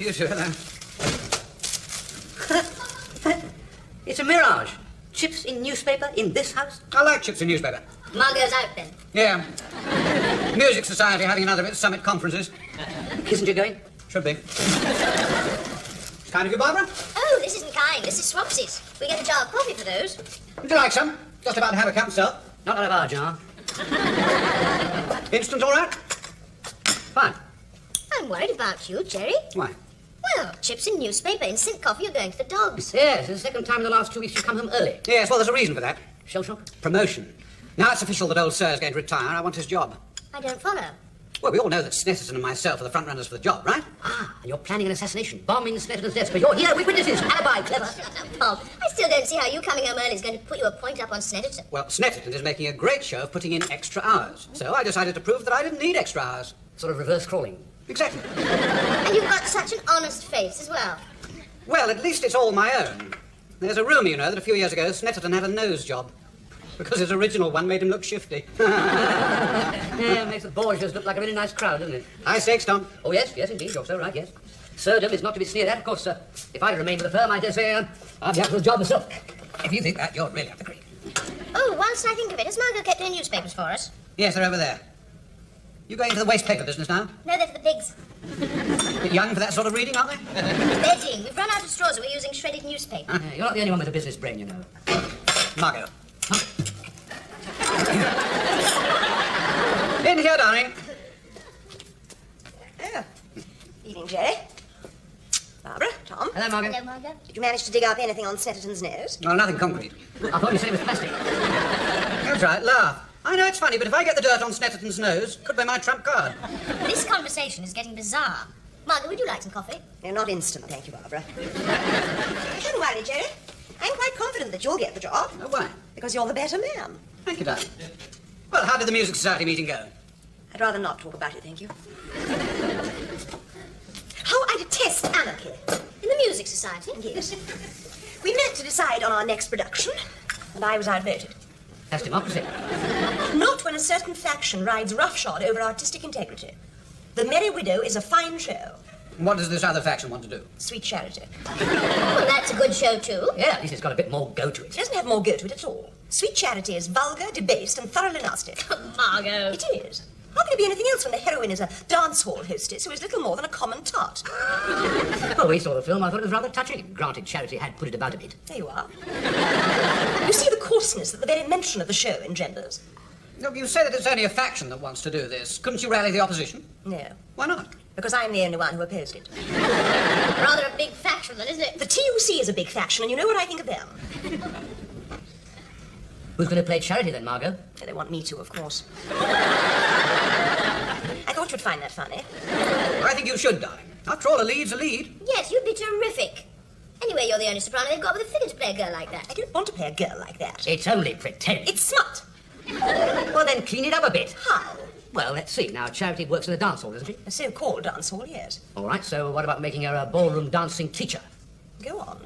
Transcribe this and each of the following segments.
You too, hello. It's a mirage. Chips in newspaper in this house? I like chips in newspaper. Margot's out then. Yeah. Music Society having another of its summit conferences. Kissinger going? Should be. Kind of you, Barbara? Oh, this isn't kind. This is Swapsies. We get a jar of coffee for those. Would you like some? Just about to have a cup myself. Not out of our jar. Instant all right? Fine. I'm worried about you, Jerry. Why? Well, chips in newspaper, instant coffee, you're going to the dogs. Yes, it's the second time in the last 2 weeks you've come home early. Yes, well, there's a reason for that. Shell shock? Promotion. Now it's official that old Sir's going to retire. I want his job. I don't follow. Well, we all know that Snetterton and myself are the front runners for the job, right? Ah, and you're planning an assassination, bombing Snetterton's desk, but you're here with witnesses. Alibi, clever. Bob, I still don't see how you coming home early is going to put you a point up on Snetterton. Well, Snetterton is making a great show of putting in extra hours. So I decided to prove that I didn't need extra hours. Sort of reverse crawling. Exactly. And you've got such an honest face as well. Well, at least it's all my own. There's a rumour, you know, that a few years ago Snetterton had a nose job. Because his original one made him look shifty. Yeah, makes the Borgias look like a really nice crowd, doesn't it? High stakes, Tom. Oh, yes, yes, indeed. You're so right, yes. Sirdom is not to be sneered at, of course, sir. If I'd remained with the firm, I dare say I'd be out for the job myself. If you think that, you're really up the creek. Oh, whilst I think of it, has Margot kept any newspapers for us? Yes, they're over there. You going into the waste paper business now? No, they're for the pigs. A bit young for that sort of reading, aren't they? Bedding. We've run out of straws, so we're using shredded newspaper. Yeah, you're not the only one with a business brain, you know. Margot. In here, darling. Oh. Evening, Jerry. Barbara, Tom. Hello, Margaret. Hello, Margot. Did you manage to dig up anything on Snetterton's nose? Well, nothing concrete. I thought you said it was plastic. That's right, laugh. I know it's funny, but if I get the dirt on Snetterton's nose, could be my trump card. This conversation is getting bizarre. Margot, would you like some coffee? No, not instant, thank you, Barbara. Don't worry, Jerry. I'm quite confident that you'll get the job. Oh, why? Because you're the better man. Thank you, darling. Well, how did the Music Society meeting go? I'd rather not talk about it, thank you. How I detest anarchy. In the Music Society? Yes. We met to decide on our next production, and I was outvoted. That's democracy. Not when a certain faction rides roughshod over artistic integrity. The Merry Widow is a fine show. What does this other faction want to do? Sweet charity. Well, that's a good show, too. Yeah, at least it's got a bit more go to It it. doesn't have more go to it at all. Sweet charity is vulgar, debased, and thoroughly nasty. Margot. It is. How can it be anything else when the heroine is a dance hall hostess who is little more than a common tart? Well, we saw the film. I thought it was rather touching. Granted, Charity had put it about a bit. There you are. You see the coarseness that the very mention of the show engenders? Look, you say that it's only a faction that wants to do this. Couldn't you rally the opposition? No, Why not? because I'm the only one who opposed it. Rather a big faction, then, isn't it? The TUC is a big faction, and you know what I think of them. Who's going to play Charity then, Margot? They want me to, of course. I thought you'd find that funny. I think you should, darling. After all, a lead's a lead. Yes, you'd be terrific. Anyway, you're the only soprano they've got with a figure to play a girl like I that. don't want to play a girl like that. It's only pretend. It's smut. Well, then clean it up a bit. How? Well, let's see. Now, Charity works in a dance hall, doesn't she? A so-called dance hall, yes. All right, so what about making her a ballroom dancing teacher? Go on.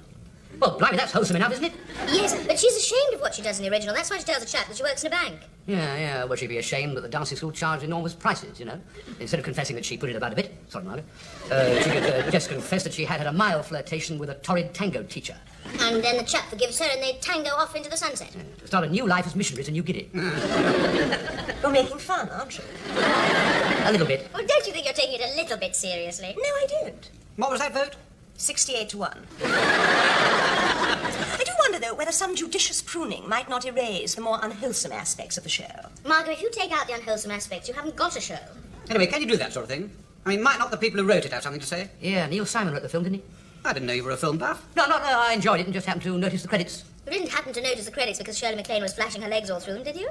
Well, blimey, that's wholesome enough, isn't it? Yes, but she's ashamed of what she does in the original. That's why she tells the chap that she works in a bank. Yeah, would she be ashamed that the dancing school charged enormous prices, you know? Instead of confessing that she put it about a bit, sorry, Margaret, she could just confess that she had a mild flirtation with a torrid tango teacher. And then the chap forgives her and they tango off into the sunset. To start a new life as missionaries in New Guinea. You're making fun, aren't you? A little bit. Well, don't you think you're taking it a little bit seriously? No, I don't. What was that vote? 68 to 1. I do wonder, though, whether some judicious pruning might not erase the more unwholesome aspects of the show. Margot, if you take out the unwholesome aspects, you haven't got a show. Anyway, can you do that sort of thing? I mean, might not the people who wrote it have something to say? Yeah, Neil Simon wrote the film, didn't he? I didn't know you were a film buff. No, I enjoyed it and just happened to notice the credits. You didn't happen to notice the credits because Shirley MacLaine was flashing her legs all through them, did you?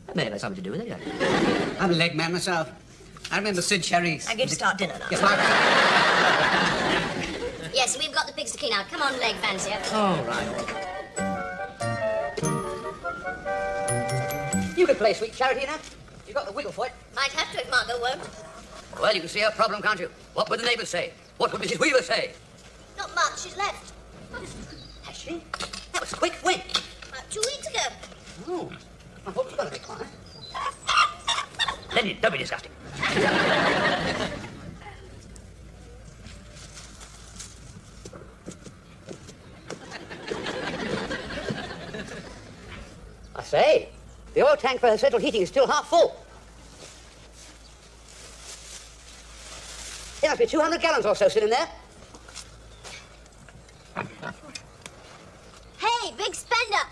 That may have had something to do with it, yeah. I'm a leg man myself. I remember Sid Cherries. I'm going to start dinner now. Yes, Margaret. Yes, we've got the pigs to clean out. Come on, leg fancier. All right. You could play Sweet Charity, you know. You've got the wiggle for it. Might have to if Margot won't. Well, you can see her problem, can't you? What would the neighbours say? What would Mrs. Weaver say? Not much, she's left. Has she? That was quick. When? About 2 weeks ago. Oh, I thought she was going to be quiet. Then don't be disgusting. say, the oil tank for central heating is still half full. There must be 200 gallons or so sitting there. Hey, big spender!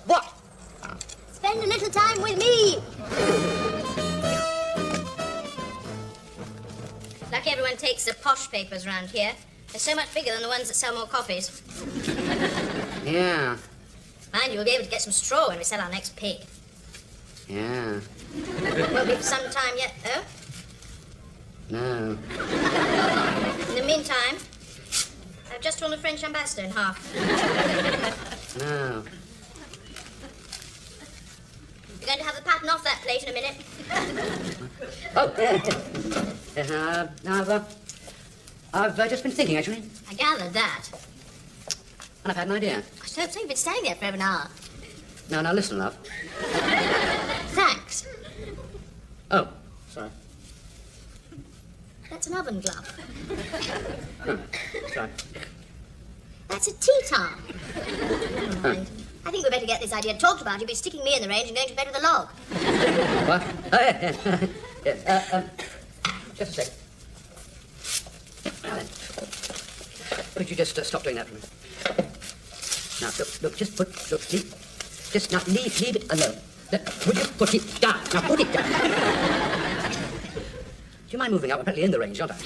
What? Spend a little time with me! Lucky everyone takes the posh papers around here. They're so much bigger than the ones that sell more copies. Yeah. Mind you, we'll be able to get some straw when we sell our next pig. Yeah. Won't be for some time yet, though. No. In the meantime, I've just torn the French ambassador in half. No. You're going to have the pattern off that plate in a minute. Oh, I've just been thinking, actually, I gathered that. and I've had an idea. I so you've been standing there for over an hour. Now, listen, love. Thanks. Oh, sorry. That's an oven glove. Oh, sorry. That's a tea towel. Never mind. I think we'd better get this idea talked about. You'll be sticking me in the range and going to bed with a log. What? Oh, yeah. Yes, just a sec. Now then. Could you just stop doing that for me? Now, look, just leave it alone. Would you put it down? Now, put it down. Do you mind moving up? I'm practically in the range, aren't I?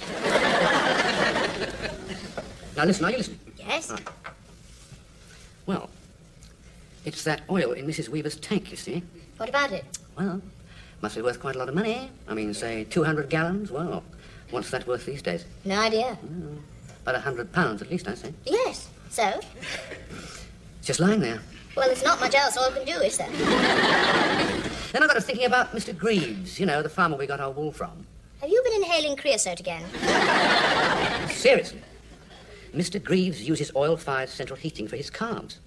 Now, listen, are you listening? Yes? Right. Well, it's that oil in Mrs. Weaver's tank, you see. What about it? Well, must be worth quite a lot of money. I mean, say, 200 gallons. Well, what's that worth these days? No idea. About £100 at least, I say. Yes. So? It's just lying there. Well, there's not much else oil can do, is there? Then I got to thinking about Mr. Greaves, you know, the farmer we got our wool from. Have you been inhaling creosote again? Seriously. Mr. Greaves uses oil-fired central heating for his calves.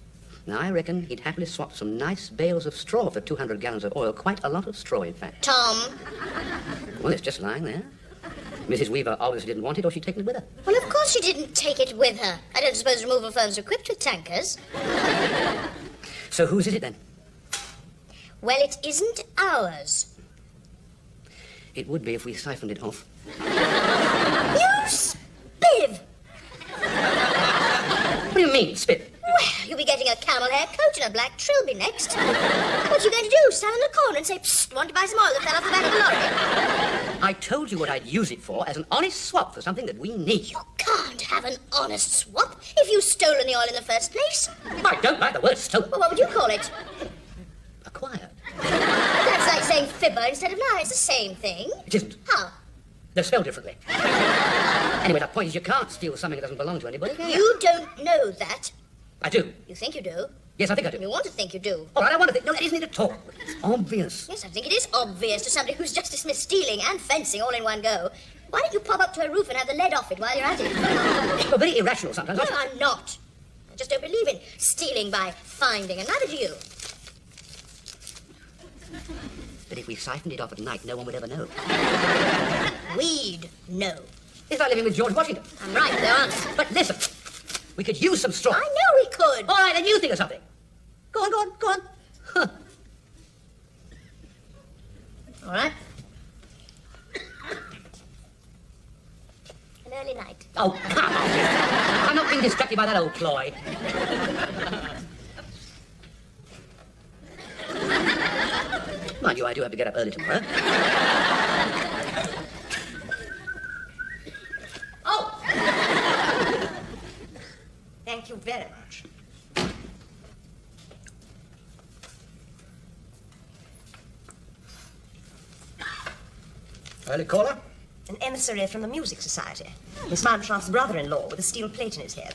Now, I reckon he'd happily swap some nice bales of straw for 200 gallons of oil. Quite a lot of straw, in fact. Tom. Well, it's just lying there. Mrs. Weaver obviously didn't want it, or she'd taken it with her. Well, of course she didn't take it with her. I don't suppose removal firms are equipped with tankers. So whose is it, then? Well, it isn't ours. It would be if we siphoned it off. You spiv! What do you mean, spit? Well, you'll be getting a camel hair coat and a black trilby next. What are you going to do? Stand in the corner and say, psst, want to buy some oil that fell off the back of the lorry? I told you what I'd use it for, as an honest swap for something that we need. You can't have an honest swap if you've stolen the oil in the first place. I don't like the word stolen. Well, what would you call it? Acquired. That's like saying fibber instead of lie. It's the same thing. It isn't. How? They're spelled differently. Anyway, the point is you can't steal something that doesn't belong to anybody. Can you? You don't know that. I do. You think you do. Yes, I think I do. You want to think you do. All right, I want to think. No, that isn't it at all. It's obvious. Yes, I think it is obvious to somebody who's just dismissed stealing and fencing all in one go. Why don't you pop up to her roof and have the lead off it while you're at it? You're very irrational sometimes. No, I'm not. I just don't believe in stealing by finding, and neither do you. But if we siphoned it off at night, no one would ever know. We'd know. It's like living with George Washington. I'm right, there aren't. But listen, we could use some straw. I know we could. All right, then you think of something. Go on. Huh. All right. An early night. Oh, come on. I'm not being distracted by that old ploy. Mind you, I do have to get up early tomorrow. Oh! Thank you very much. Early caller? An emissary from the Music Society. Miss Mountchart's brother-in-law with a steel plate in his head.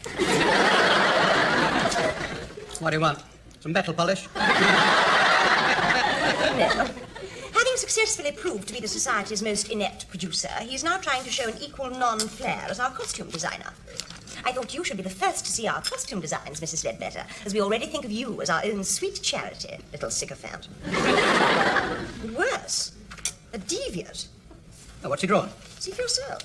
What do you want? Some metal polish? No. Having successfully proved to be the Society's most inept producer, he's now trying to show an equal non-flair as our costume designer. I thought you should be the first to see our costume designs, Mrs. Ledbetter, as we already think of you as our own sweet charity, little sycophant. Worse, a deviant. Oh, what's he drawn? See for yourself.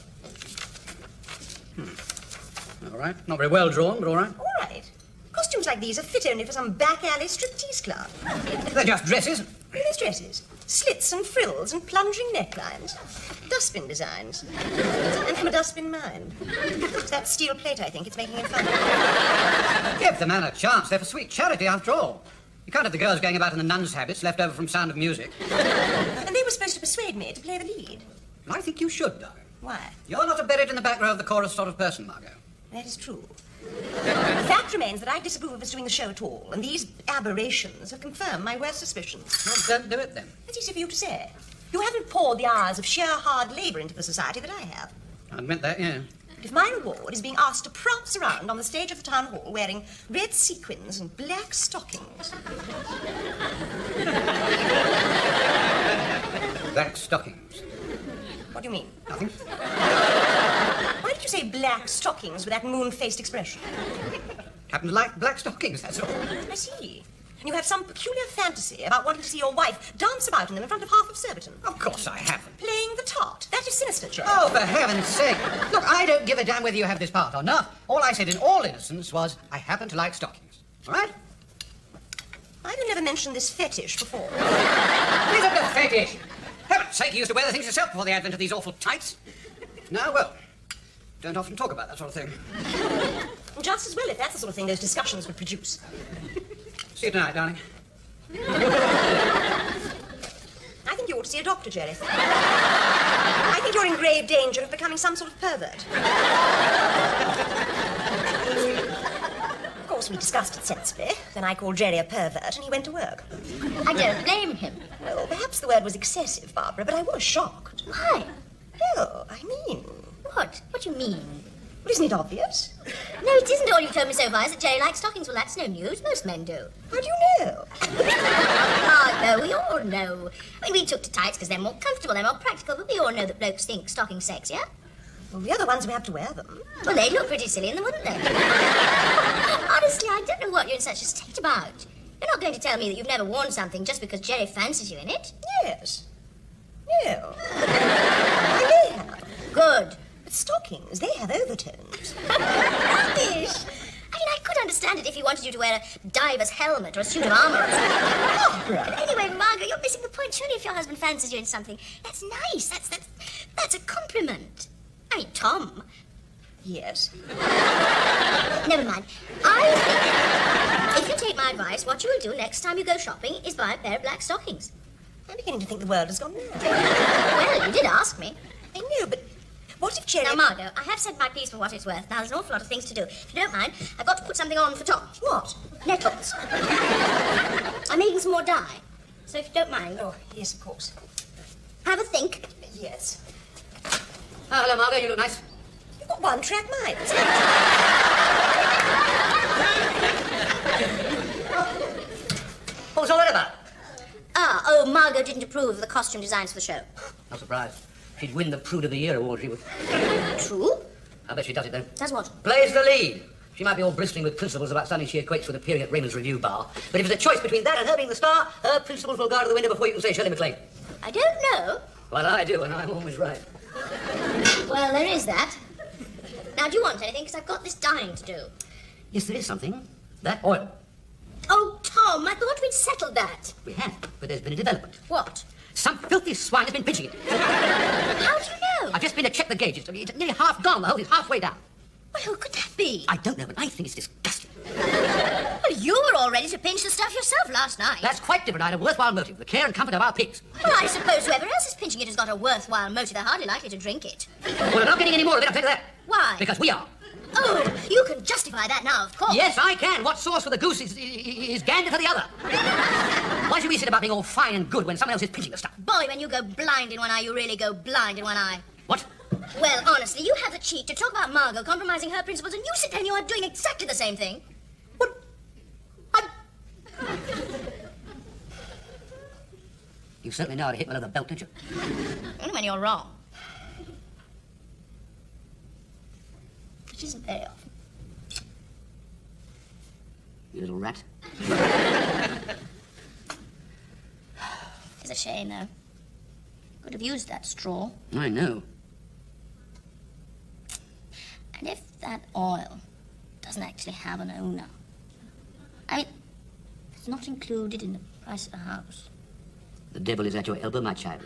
All right. Not very well drawn, but all right. All right. Costume Costumes like these are fit only for some back alley striptease club. They're just dresses. These dresses. Slits and frills and plunging necklines. Dustbin designs. And from a dustbin mind. It's that steel plate, I think. It's making him fun. Give the man a chance. They're for sweet charity, after all. You can't have the girls going about in the nuns' habits left over from Sound of Music. And they were supposed to persuade me to play the lead. I think you should, darling. Why? You're not a buried in the back row of the chorus sort of person, Margot. That is true. The fact remains that I disapprove of us doing the show at all, and these aberrations have confirmed my worst suspicions. Well, don't do it, then. That's easy for you to say. You haven't poured the hours of sheer hard labour into the society that I have. I admit that, yeah. But if my reward is being asked to prance around on the stage of the town hall wearing red sequins and black stockings... Black stockings. What do you mean? Nothing. Why did you say black stockings with that moon-faced expression? Happen to like black stockings, that's all. I see. And you have some peculiar fantasy about wanting to see your wife dance about in them in front of half of Surbiton. Of course I haven't. Playing the tart. That is sinister, Joe. Oh, for heaven's sake. Look, I don't give a damn whether you have this part or not. All I said in all innocence was, I happen to like stockings. All right? I've never mentioned this fetish before. Isn't a fetish? Heaven's sake, you used to wear the things yourself before the advent of these awful tights. No, well, don't often talk about that sort of thing. Just as well if that's the sort of thing those discussions would produce. See you tonight, darling. I think you ought to see a doctor, Jerry. I think you're in grave danger of becoming some sort of pervert. Of course, we discussed it sensibly. Then I called Jerry a pervert, and he went to work. I don't blame him. Well, perhaps the word was excessive, Barbara, but I was shocked. Why? Well, I mean... What? What do you mean? Well, isn't it obvious? No, it isn't. All you've told me so far is that Jerry likes stockings. Well, that's no news. Most men do. How do you know? Oh, no, we all know. I mean, we took to tights because they're more comfortable, they're more practical, but we all know that blokes think stockings sexier. Well, we're the ones who have to wear them. Well, they'd look pretty silly in them, wouldn't they? Honestly, I don't know what you're in such a state about. You're not going to tell me that you've never worn something just because Jerry fancies you in it? Yes. No. I may have. Good. But stockings, they have overtones. Rubbish! I mean, I could understand it if he wanted you to wear a diver's helmet or a suit of armour or something. But anyway, Margot, you're missing the point. Surely if your husband fancies you in something, that's nice. That's a compliment. I mean, Tom. Yes. Never mind. I think if you take my advice, what you will do next time you go shopping is buy a pair of black stockings. I'm beginning to think the world has gone mad. Well, you did ask me. I know, but what if Jerry... Now, Margot, I have said my piece for what it's worth. Now, there's an awful lot of things to do. If you don't mind, I've got to put something on for Tom. What? Nettles. I'm making some more dye. So if you don't mind... Oh, yes, of course. Have a think. Yes. Oh, hello, Margot. You look nice. You've got one-track minds. What was all that about? Margot didn't approve of the costume designs for the show. Not surprised. She'd win the Prude of the Year award, she would. True? I bet she does it, though. Does what? Plays the lead. She might be all bristling with principles about something she equates with appearing at Raymond's Review Bar. But if it's a choice between that and her being the star, her principles will go out of the window before you can say Shirley MacLaine. I don't know. Well, I do, and I'm always right. Well, there is that. Now, do you want anything? Because I've got this dyeing to do. Yes, there is something. That oil. Oh, Tom, I thought we'd settled that. We have, but there's been a development. What? Some filthy swine has been pinching it. How do you know? I've just been to check the gauge. It's nearly half gone. The hose is halfway down. Well, who could that be? I don't know, but I think it's disgusting. Well, you were all ready to pinch the stuff yourself last night. That's quite different. I had a worthwhile motive. The care and comfort of our pigs. Well, I suppose whoever else is pinching it has got a worthwhile motive. They're hardly likely to drink it. Well, we're not getting any more of it, I'll tell you that. Why? Because we are. Oh, you can justify that now, of course. Yes, I can. What sauce for the goose is gander for the other. Why should we sit about being all fine and good when someone else is pinching the stuff? Boy, when you go blind in one eye, you really go blind in one eye. What? Well, honestly, you have the cheek to talk about Margot compromising her principles, and you sit there and you are doing exactly the same thing. What? You certainly know how to hit me with a belt, don't you? Only when you're wrong. Which isn't very often. You little rat. It's a shame, though. Could have used that straw. I know. And if that oil doesn't actually have an owner, I mean, it's not included in the price of the house. The devil is at your elbow, my child.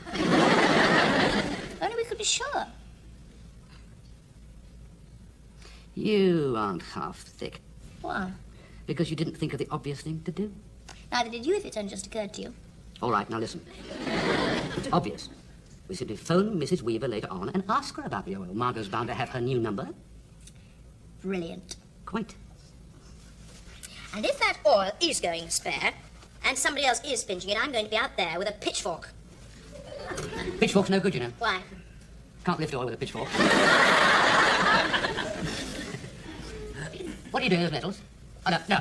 Only we could be sure. You aren't half thick. Why? Because you didn't think of the obvious thing to do. Neither did you if it only just occurred to you. All right, now listen. It's obvious. We simply phone Mrs. Weaver later on and ask her about the oil. Margot's bound to have her new number. Brilliant. Quite. And if that oil is going spare, and somebody else is pinching it, I'm going to be out there with a pitchfork. Pitchfork's no good, you know. Why? Can't lift oil with a pitchfork. What are you doing with those metals? Oh, no.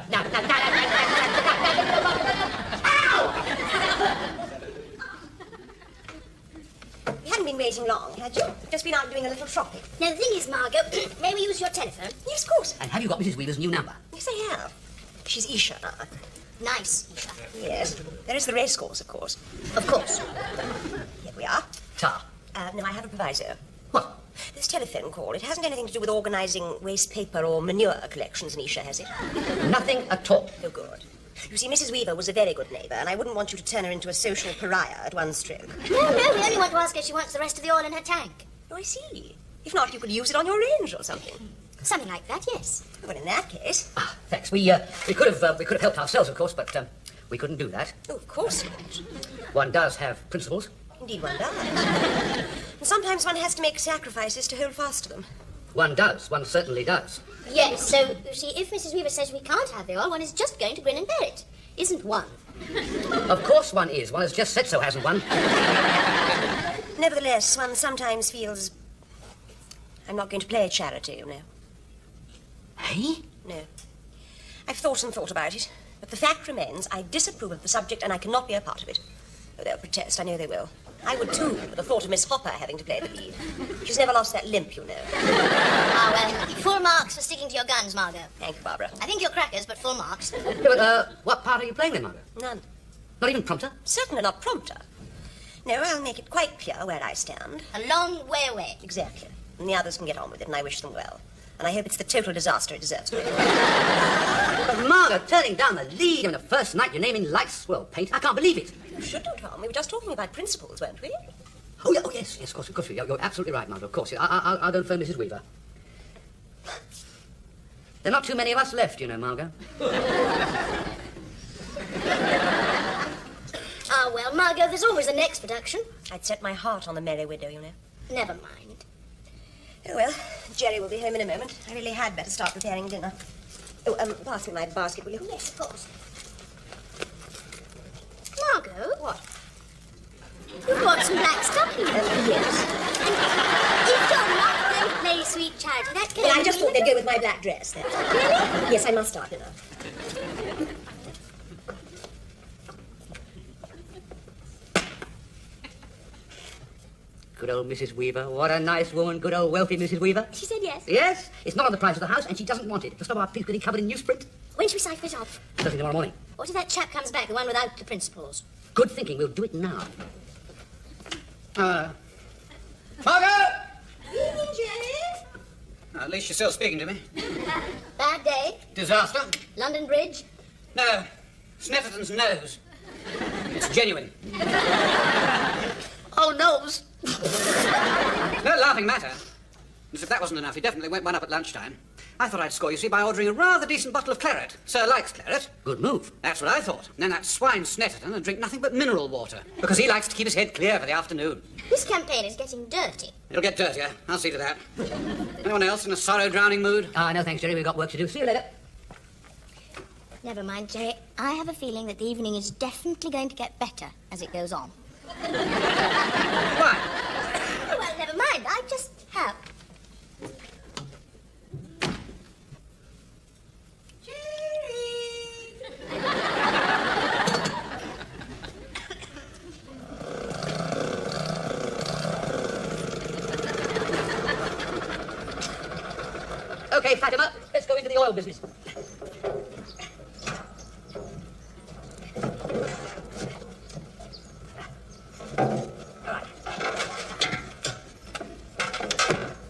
You hadn't been waiting long, had you? Just been out doing a little shopping. Now, the thing is, Margot, may we use your telephone? Yes, of course. And have you got Mrs. Weaver's new number? Yes, I have. She's Isha now. Nice, Isha. Yes. There is the racecourse, of course. Of course. Here we are. Ta. No, I have a proviso. What? This telephone call, it hasn't anything to do with organising waste paper or manure collections in Isha, has it? Nothing at all. Oh, good. You see, Mrs. Weaver was a very good neighbour, and I wouldn't want you to turn her into a social pariah at one stroke. No, we only want to ask her if she wants the rest of the oil in her tank. Oh, I see. If not, you could use it on your range or something. Something like that, yes. Well, in that case... Ah, thanks. We could have helped ourselves, of course, but we couldn't do that. Oh, of course not. One does have principles. Indeed, one does. And sometimes one has to make sacrifices to hold fast to them. One does. One certainly does. Yes, so, you see, if Mrs. Weaver says we can't have the oil, one is just going to grin and bear it. Isn't one? Of course one is. One has just said so, hasn't one? Nevertheless, one sometimes feels... I'm not going to play charity, you know. Hey? No. I've thought and thought about it, but the fact remains I disapprove of the subject and I cannot be a part of it. Oh, they'll protest, I know they will. I would too, at the thought of Miss Hopper having to play the lead. She's never lost that limp, you know. Ah, well, full marks for sticking to your guns, Margot. Thank you, Barbara. I think you're crackers, but full marks. Yeah, but, what part are you playing then, Margot? None. Not even prompter? Certainly not prompter. No, I'll make it quite clear where I stand. A long way away. Exactly. And the others can get on with it, and I wish them well. And I hope it's the total disaster it deserves to be. But Margot, turning down the lead on the first night, you're naming light swirl paint. I can't believe it. You shouldn't, Tom. We were just talking about principles, weren't we? Oh, yeah, yes, of course. You're absolutely right, Margot, of course. I'll go and phone Mrs. Weaver. There are not too many of us left, you know, Margot. Ah, well, Margot, there's always the next production. I'd set my heart on the Merry Widow, you know. Never mind. Oh, well, Jerry will be home in a moment. I really had better start preparing dinner. Oh, pass me my basket, will you? Yes, of course. Margot? What? You've got some black stockings. Yes. If you're not going to play sweet charity, that can Well, I only just mean thought they'd go with my black dress, that's all. Really? Yes, I must start dinner. Good old Mrs. Weaver. What a nice woman. Good old wealthy Mrs. Weaver. She said yes. Yes, it's not on the price of the house, and she doesn't want it. To stop our piece getting covered in newsprint. When should we siphon it off? First thing tomorrow morning. What if that chap comes back, the one without the principles? Good thinking. We'll do it now. Margot! Evening, Jerry. At least you're still speaking to me. Bad day? Disaster? London Bridge? No. Snetterton's nose. It's genuine. Oh, nose. No laughing matter. As if that wasn't enough, he definitely went one up at lunchtime. I thought I'd score, you see, by ordering a rather decent bottle of claret. Sir likes claret. Good move. That's what I thought. And then that swine Snetterton would drink nothing but mineral water, because he likes to keep his head clear for the afternoon. This campaign is getting dirty. It'll get dirtier. I'll see to that. Anyone else in a sorrow-drowning mood? No, thanks, Jerry. We've got work to do. See you later. Never mind, Jerry. I have a feeling that the evening is definitely going to get better as it goes on. Why? Oh, well, never mind. I just have. Okay, Fatima, let's go into the oil business.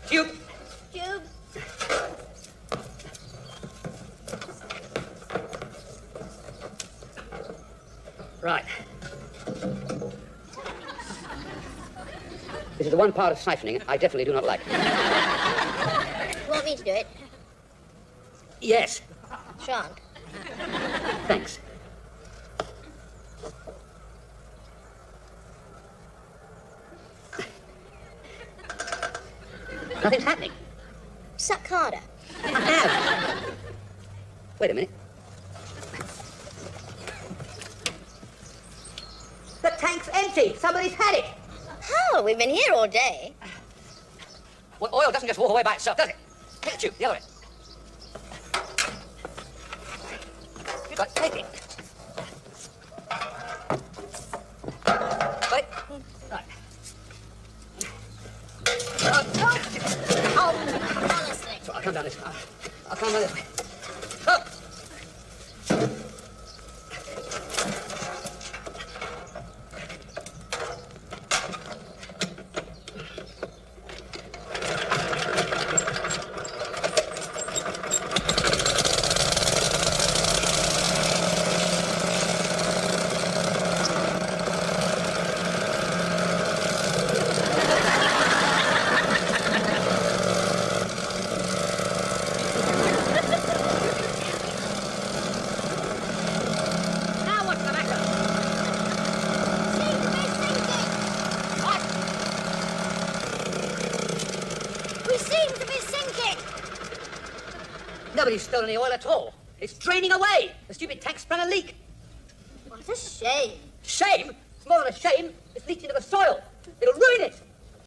Tube. Tube. Right. This is the one part of siphoning I definitely do not like. You want me to do it? Yes. Shan't. Thanks. Nothing's happening. Suck harder. I have. Wait a minute. The tank's empty. Somebody's had it. How? We've been here all day. Well, oil doesn't just walk away by itself, does it? Take the tube, the other way. You've got to take it. Wait. Right. Honestly. So I'll come down this way. I'll come down this way. Up. Now what's the matter? Seem to be sinking. What? We seem to be sinking. Nobody's stolen any oil at all. It's draining away. The stupid tank sprung a leak. What a shame. Shame? It's more than a shame. It's leaked into the soil. It'll ruin it.